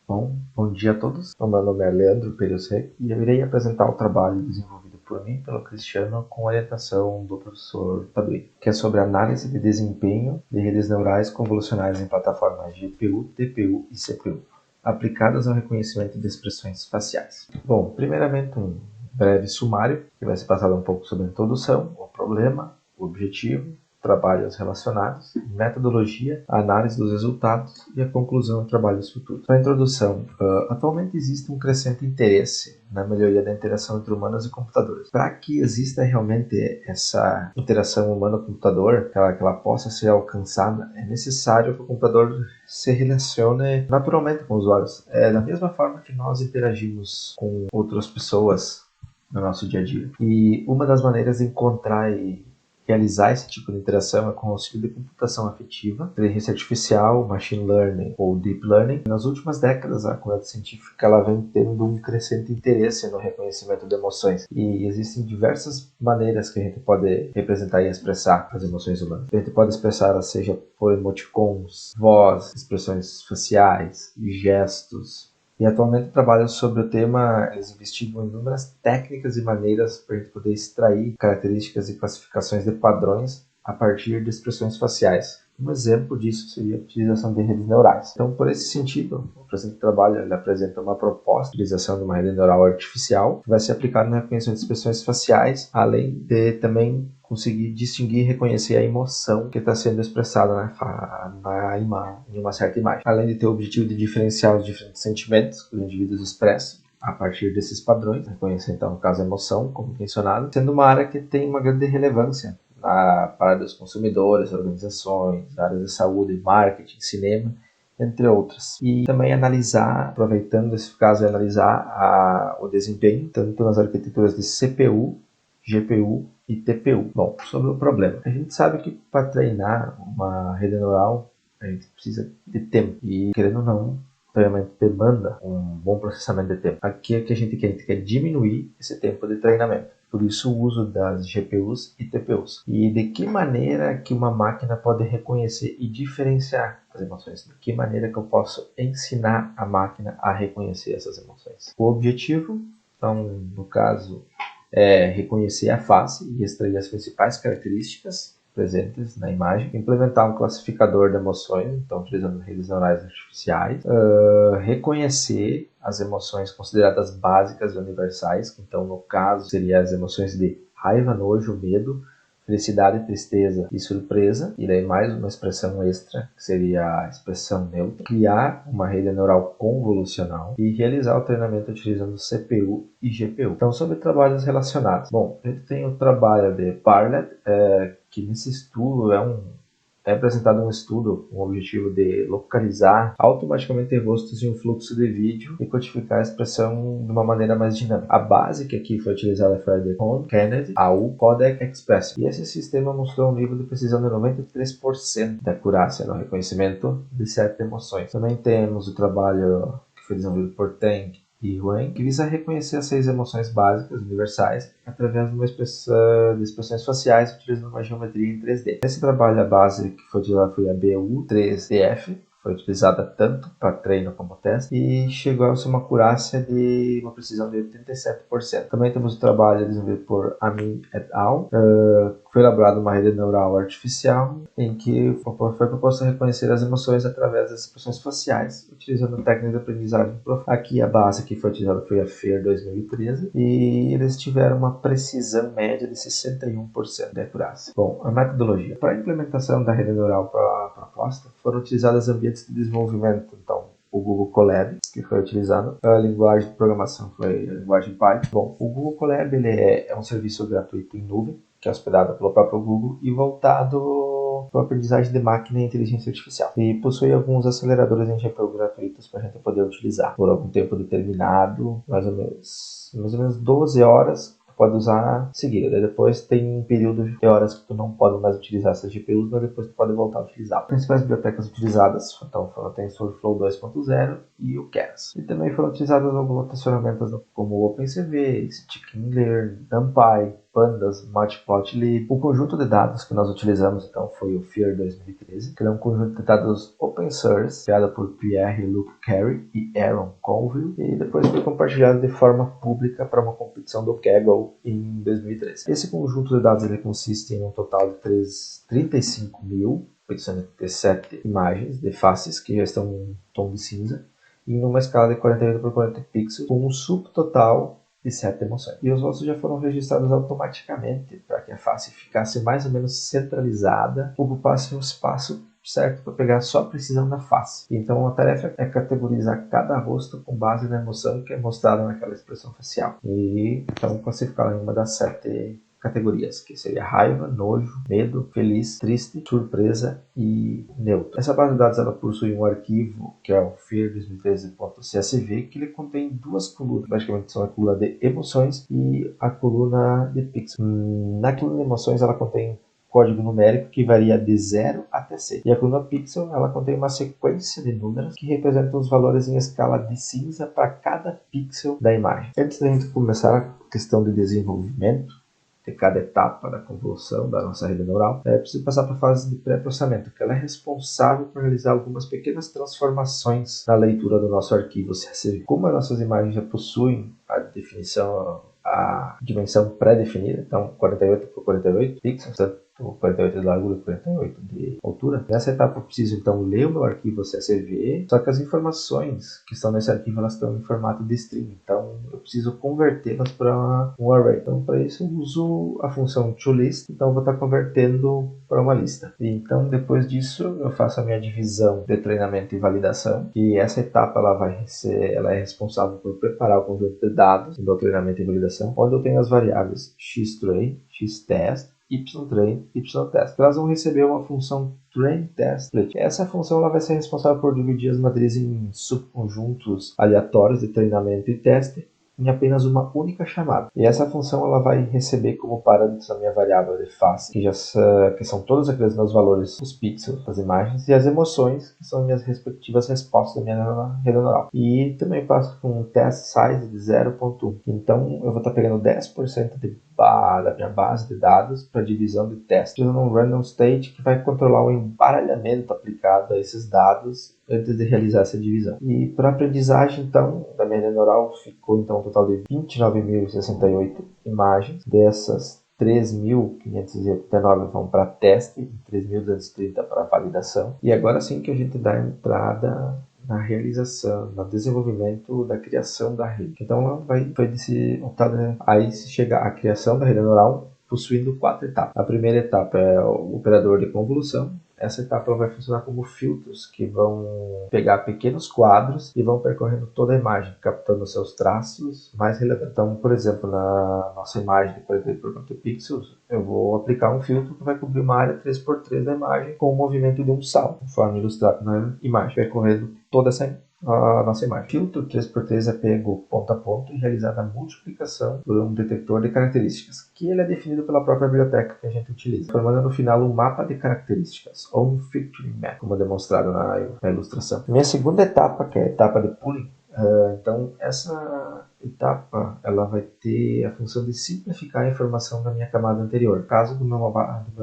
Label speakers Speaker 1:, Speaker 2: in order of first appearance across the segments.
Speaker 1: Bom dia a todos. O meu nome é Leandro Perusek e eu irei apresentar o trabalho desenvolvido por mim e pelo Cristiano com orientação do professor Paduim, que é sobre análise de desempenho de redes neurais convolucionais em plataformas GPU, TPU e CPU, aplicadas ao reconhecimento de expressões faciais. Primeiramente um breve sumário, que vai ser passado um pouco sobre a introdução, o problema, o objetivo, trabalhos relacionados, metodologia, a análise dos resultados e a conclusão de trabalhos futuros. Para a introdução, atualmente existe um crescente interesse na melhoria da interação entre humanos e computadores. Para que exista realmente essa interação humano-computador, que ela possa ser alcançada, é necessário que o computador se relacione naturalmente com os usuários. Da mesma forma que nós interagimos com outras pessoas no nosso dia a dia. E uma das maneiras de encontrar e realizar esse tipo de interação é com o auxílio de computação afetiva, inteligência artificial, machine learning ou deep learning. Nas últimas décadas, a comunidade científica ela vem tendo um crescente interesse no reconhecimento de emoções. E existem diversas maneiras que a gente pode representar e expressar as emoções humanas. A gente pode expressar, seja por emoticons, voz, expressões faciais, gestos. E atualmente trabalham sobre o tema, eles investigam inúmeras técnicas e maneiras para a gente poder extrair características e classificações de padrões a partir de expressões faciais. Um exemplo disso seria a utilização de redes neurais. Então, por esse sentido, o presente trabalho ele apresenta uma proposta de utilização de uma rede neural artificial que vai ser aplicada no reconhecimento de expressões faciais, além de também conseguir distinguir e reconhecer a emoção que está sendo expressada em uma certa imagem. Além de ter o objetivo de diferenciar os diferentes sentimentos que os indivíduos expressam a partir desses padrões, reconhecer então, no caso, a emoção, como mencionado, sendo uma área que tem uma grande relevância para os consumidores, organizações, áreas de saúde, marketing, cinema, entre outras. E também analisar, aproveitando esse caso, o desempenho, tanto nas arquiteturas de CPU, GPU e TPU. Sobre o problema. A gente sabe que para treinar uma rede neural, a gente precisa de tempo. E, querendo ou não, treinamento demanda um bom processamento de tempo. Aqui é que a gente quer diminuir esse tempo de treinamento. Por isso o uso das GPUs e TPUs. E de que maneira que uma máquina pode reconhecer e diferenciar as emoções? De que maneira que eu posso ensinar a máquina a reconhecer essas emoções? O objetivo, então, no caso, é reconhecer a face e extrair as principais características presentes na imagem, implementar um classificador de emoções, então utilizando redes neurais artificiais, reconhecer as emoções consideradas básicas e universais, que então no caso seria as emoções de raiva, nojo, medo, felicidade, tristeza e surpresa, e daí mais uma expressão extra, que seria a expressão neutra, criar uma rede neural convolucional e realizar o treinamento utilizando CPU e GPU. Então, sobre trabalhos relacionados. A gente tem o trabalho de Bartlett, que nesse estudo é apresentado um estudo com o objetivo de localizar automaticamente rostos em um fluxo de vídeo e codificar a expressão de uma maneira mais dinâmica. A base que aqui foi utilizada foi a de Kennedy, AU Codec Express. E esse sistema mostrou um nível de precisão de 93% de acurácia no reconhecimento de 7 emoções. Também temos o trabalho que foi desenvolvido por Teng e Huang, que visa reconhecer as 6 emoções básicas universais através de expressões faciais utilizando uma geometria em 3D. Nesse trabalho, a base que foi utilizada foi a BU3DF, foi utilizada tanto para treino como teste e chegou a ser uma acurácia de uma precisão de 87%. Também temos o trabalho desenvolvido por Amin et al. Foi elaborada uma rede neural artificial em que foi proposto reconhecer as emoções através das expressões faciais, utilizando técnicas de aprendizagem profunda. Aqui a base que foi utilizada foi a FAIR 2013 e eles tiveram uma precisão média de 61% de acurácia. A metodologia. Para a implementação da rede neural para a proposta, foram utilizadas ambientes de desenvolvimento, então, o Google Colab, que foi utilizado. A linguagem de programação foi a linguagem Python. O Google Colab ele é um serviço gratuito em nuvem, que é hospedado pelo próprio Google e voltado para a aprendizagem de máquina e inteligência artificial. E possui alguns aceleradores em GPU gratuitos para a gente poder utilizar por algum tempo determinado, mais ou menos 12 horas. Pode usar seguida. Daí depois tem um período de horas que tu não pode mais utilizar essas GPUs, mas depois tu pode voltar a utilizar. As principais bibliotecas utilizadas então, foram a TensorFlow 2.0 e o Keras. E também foram utilizadas algumas outras ferramentas como o OpenCV, Scikit-Learn, NumPy, Pandas, Matplotlib. O conjunto de dados que nós utilizamos então foi o FEAR 2013, que é um conjunto de dados open source, criado por Pierre-Luc Carey e Aaron Colville, e depois foi compartilhado de forma pública para uma competição do Kaggle em 2013. Esse conjunto de dados ele consiste em um total de 35.887 imagens de faces que já estão em tom de cinza, em uma escala de 48 por 40 pixels, com um subtotal de 7 emoções. E os rostos já foram registrados automaticamente para que a face ficasse mais ou menos centralizada, ocupasse um espaço certo para pegar só a precisão da face. Então a tarefa é categorizar cada rosto com base na emoção que é mostrada naquela expressão facial. E então classificá-la em uma das 7 categorias, que seria raiva, nojo, medo, feliz, triste, surpresa e neutro. Essa base de dados ela possui um arquivo que é o FEAR2013.csv, que ele contém 2 colunas, basicamente são a coluna de emoções e a coluna de pixels. Na coluna de emoções ela contém código numérico que varia de 0 até 100. E a coluna pixel ela contém uma sequência de números que representam os valores em escala de cinza para cada pixel da imagem. Antes da gente começar a questão de desenvolvimento de cada etapa da convolução da nossa rede neural, é preciso passar para a fase de pré-processamento, que ela é responsável por realizar algumas pequenas transformações na leitura do nosso arquivo CSV. Como as nossas imagens já possuem a definição, a dimensão pré-definida, então 48 por 48 pixels, 48 de largura e 48 de altura. Nessa etapa eu preciso então ler o meu arquivo CSV, só que as informações que estão nesse arquivo elas estão em formato de string, então eu preciso convertê-las para um array. Então para isso eu uso a função toList, então eu vou estar convertendo para uma lista. E então depois disso eu faço a minha divisão de treinamento e validação, e essa etapa ela é responsável por preparar o conjunto de dados do treinamento e validação, onde eu tenho as variáveis xtrain, xtest, ytrain, ytest. Elas vão receber uma função trainTestSplit. Essa função ela vai ser responsável por dividir as matrizes em subconjuntos aleatórios de treinamento e teste em apenas uma única chamada. E essa função ela vai receber como parâmetros a minha variável de face, que são todos aqueles meus valores, os pixels das imagens, e as emoções, que são minhas respectivas respostas da minha rede neural. E também passo com um test size de 0.1. Então eu vou estar pegando 10% da minha base de dados para divisão de teste, usando um random state que vai controlar o embaralhamento aplicado a esses dados antes de realizar essa divisão. E para aprendizagem, então, da minha rede neural ficou então um total de 29.068 imagens. Dessas, 3.589 vão para teste e 3.230 para validação. E agora sim que a gente dá entrada na realização, no desenvolvimento da criação da rede. Então ela vai aí se chega à criação da rede neural possuindo 4 etapas. A primeira etapa é o operador de convolução. Essa etapa ela vai funcionar como filtros que vão pegar pequenos quadros e vão percorrendo toda a imagem, captando seus traços mais relevantes. Então, por exemplo, na nossa imagem de 48 por 40 pixels, eu vou aplicar um filtro que vai cobrir uma área 3x3 da imagem com o movimento de um salto, conforme ilustrado na imagem, percorrendo toda a nossa imagem. Filtro 3x3 é pego ponto a ponto e realizada a multiplicação por um detector de características, que ele é definido pela própria biblioteca que a gente utiliza, formando no final um mapa de características, ou um featuring map, como demonstrado na ilustração. Minha segunda etapa, que é a etapa de pooling, então essa etapa ela vai ter a função de simplificar a informação da minha camada anterior, caso do meu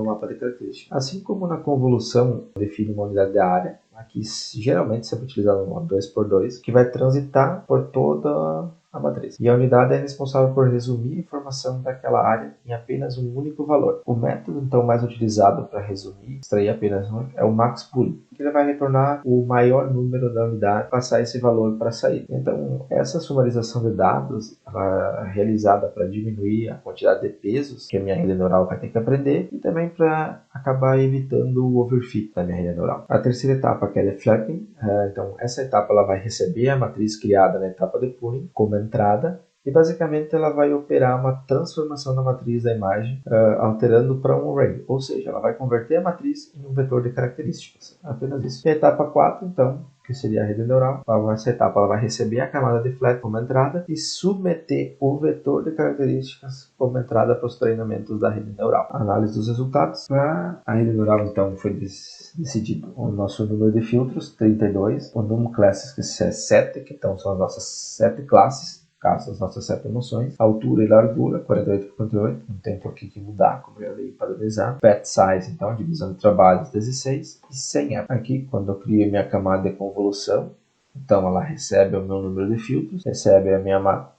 Speaker 1: mapa de características. Assim como na convolução define uma unidade da área, aqui geralmente sempre utilizado um 2x2, que vai transitar por toda a matriz. E a unidade é responsável por resumir a informação daquela área em apenas um único valor. O método então mais utilizado para resumir, extrair apenas um, é o max pooling, que ele vai retornar o maior número da unidade, passar esse valor para sair. Então, essa sumarização de dados ela é realizada para diminuir a quantidade de pesos que a minha rede neural vai ter que aprender e também para acabar evitando o overfit da minha rede neural. A terceira etapa, que é a flattening, então essa etapa ela vai receber a matriz criada na etapa de pooling como entrada e basicamente ela vai operar uma transformação na matriz da imagem, alterando para um array, ou seja, ela vai converter a matriz em um vetor de características, apenas isso. E a etapa 4, então, que seria a rede neural, essa etapa ela vai receber a camada de flat como entrada e submeter o vetor de características como entrada para os treinamentos da rede neural. A análise dos resultados. Para a rede neural, então, foi decidido o nosso número de filtros, 32, o número de classes, que é 7, que então são as nossas 7 classes, caso das nossas 7 emoções. Altura e largura, 48 por 48, não tem por que mudar, como eu já dei padronizar. Pet size, então, divisão de trabalhos, 16. E 100 aqui, quando eu crio minha camada de convolução, então ela recebe o meu número de filtros, recebe a minha matriz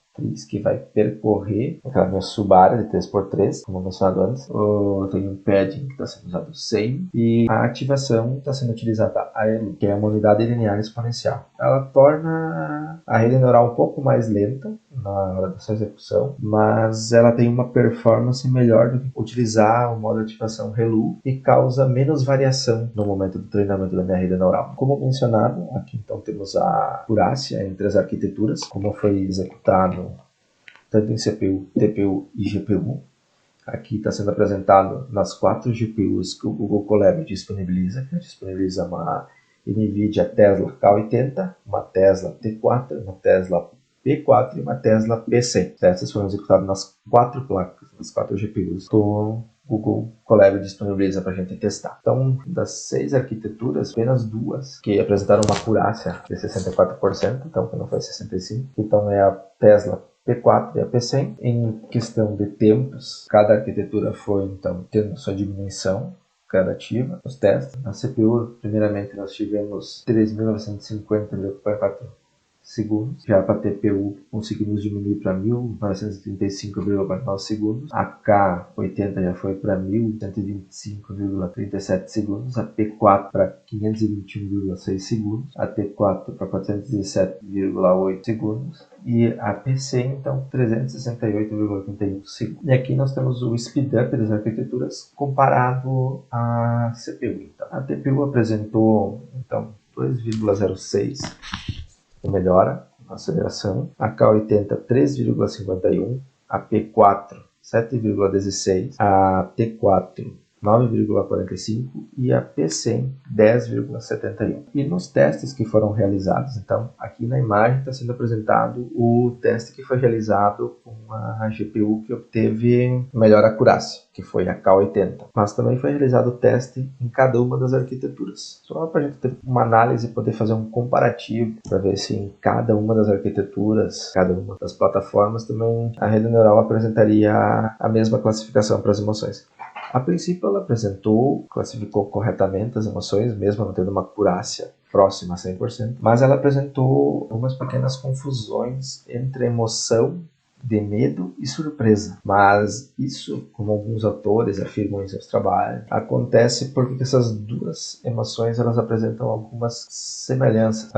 Speaker 1: que vai percorrer aquela minha subárea de 3x3, como mencionado antes. Eu tenho um padding que está sendo usado 100 e a ativação está sendo utilizada a ELU, que é uma unidade linear exponencial. Ela torna a rede neural um pouco mais lenta na hora da sua execução, mas ela tem uma performance melhor do que utilizar o modo de ativação ReLU e causa menos variação no momento do treinamento da minha rede neural. Como mencionado, aqui então temos a acurácia entre as arquiteturas, como foi executado tanto em CPU, TPU e GPU. Aqui está sendo apresentado nas 4 GPUs que o Google Colab disponibiliza, que disponibiliza uma NVIDIA Tesla K80, uma Tesla T4, uma Tesla P4 e uma Tesla P100. Essas foram executadas nas 4 placas, nas 4 GPUs que o Google Colab disponibiliza para a gente testar. Então, das 6 arquiteturas, apenas 2 que apresentaram uma acurácia de 64%, então que não foi 65%. Então é a Tesla P4 e a P100. Em questão de tempos, cada arquitetura foi então tendo sua diminuição gradativa nos testes. Na CPU, primeiramente, nós tivemos 3.950,44 segundos. Já para a TPU conseguimos diminuir para 1.935,49 segundos. A K80 já foi para 1.125,37 segundos. A P4 para 521,6 segundos. A T4 para 417,8 segundos. E a P100, então, 368,81 segundos. E aqui nós temos o speedup das arquiteturas comparado à CPU. Então, a TPU apresentou então 2,06 melhora na aceleração, a K80 3,51, a P4 7,16, a T4 9,45 e a P100 10,71. E nos testes que foram realizados, então aqui na imagem está sendo apresentado o teste que foi realizado com a GPU que obteve melhor acurácia, que foi a K80. Mas também foi realizado o teste em cada uma das arquiteturas, só para a gente ter uma análise e poder fazer um comparativo para ver se em cada uma das arquiteturas, cada uma das plataformas também a rede neural apresentaria a mesma classificação para as emoções. A princípio ela classificou corretamente as emoções, mesmo não tendo uma acurácia próxima a 100%, mas ela apresentou algumas pequenas confusões entre emoção de medo e surpresa. Mas isso, como alguns autores afirmam em seus trabalhos, acontece porque essas duas emoções elas apresentam algumas semelhanças.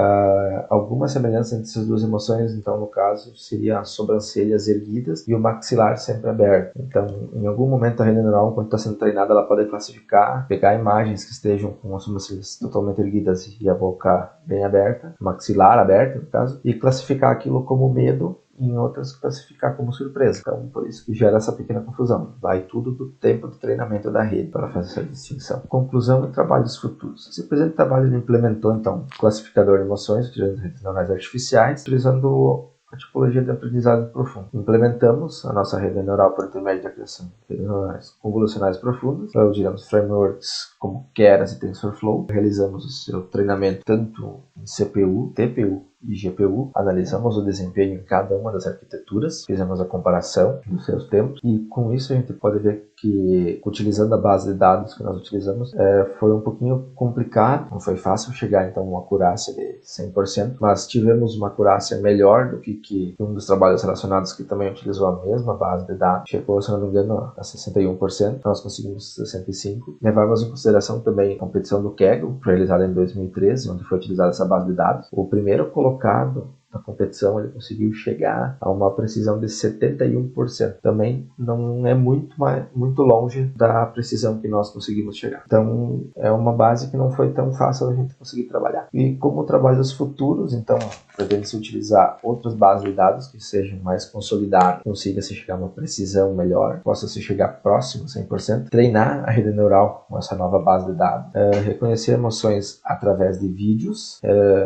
Speaker 1: Algumas semelhanças entre essas duas emoções, então no caso, seria as sobrancelhas erguidas e o maxilar sempre aberto. Então, em algum momento a rede neural, quando está sendo treinada, ela pode classificar, pegar imagens que estejam com as sobrancelhas totalmente erguidas e a boca bem aberta, o maxilar aberto, no caso, e classificar aquilo como medo, em outras classificar como surpresa. Então, por isso que gera essa pequena confusão. Vai tudo do tempo de treinamento da rede para fazer essa distinção. Conclusão e trabalhos futuros. Esse presente trabalho implementou, então, classificador de emoções, utilizando redes neurais artificiais, utilizando a tipologia de aprendizado profundo. Implementamos a nossa rede neural por intermédio da criação de redes neurais convolucionais profundas, utilizamos frameworks como Keras e TensorFlow, realizamos o seu treinamento tanto em CPU, TPU e GPU, analisamos o desempenho em cada uma das arquiteturas, fizemos a comparação dos seus tempos e com isso a gente pode ver que utilizando a base de dados que nós utilizamos foi um pouquinho complicado, não foi fácil chegar então a uma acurácia de 100%, mas tivemos uma acurácia melhor do que um dos trabalhos relacionados que também utilizou a mesma base de dados, chegou, se não me engano, a 61%, nós conseguimos 65%. Levamos em consideração também a competição do Kaggle, realizada em 2013, onde foi utilizada essa base de dados. O primeiro colocado na competição, ele conseguiu chegar a uma precisão de 71%. Também não é muito longe da precisão que nós conseguimos chegar. Então, é uma base que não foi tão fácil a gente conseguir trabalhar. E como trabalhos futuros, então, pretende-se utilizar outras bases de dados que sejam mais consolidadas, consiga-se chegar a uma precisão melhor, possa-se chegar próximo a 100%, treinar a rede neural com essa nova base de dados, reconhecer emoções através de vídeos,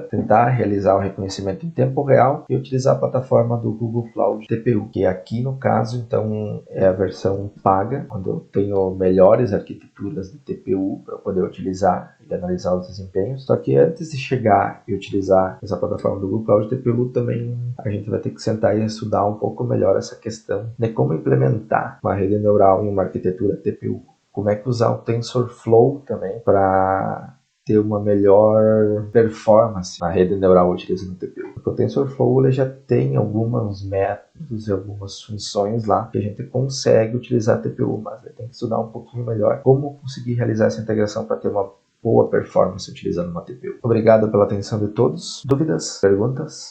Speaker 1: tentar realizar o reconhecimento em tempo tempo real e utilizar a plataforma do Google Cloud TPU, que aqui no caso então é a versão paga, onde eu tenho melhores arquiteturas de TPU para poder utilizar e analisar os desempenhos. Só que antes de chegar e utilizar essa plataforma do Google Cloud TPU, também a gente vai ter que sentar e estudar um pouco melhor essa questão de como implementar uma rede neural em uma arquitetura TPU. Como é que usar o TensorFlow também para ter uma melhor performance na rede neural utilizando o TPU. Porque o TensorFlow ele já tem alguns métodos e algumas funções lá que a gente consegue utilizar a TPU, mas tem que estudar um pouquinho melhor como conseguir realizar essa integração para ter uma boa performance utilizando uma TPU. Obrigado pela atenção de todos. Dúvidas? Perguntas?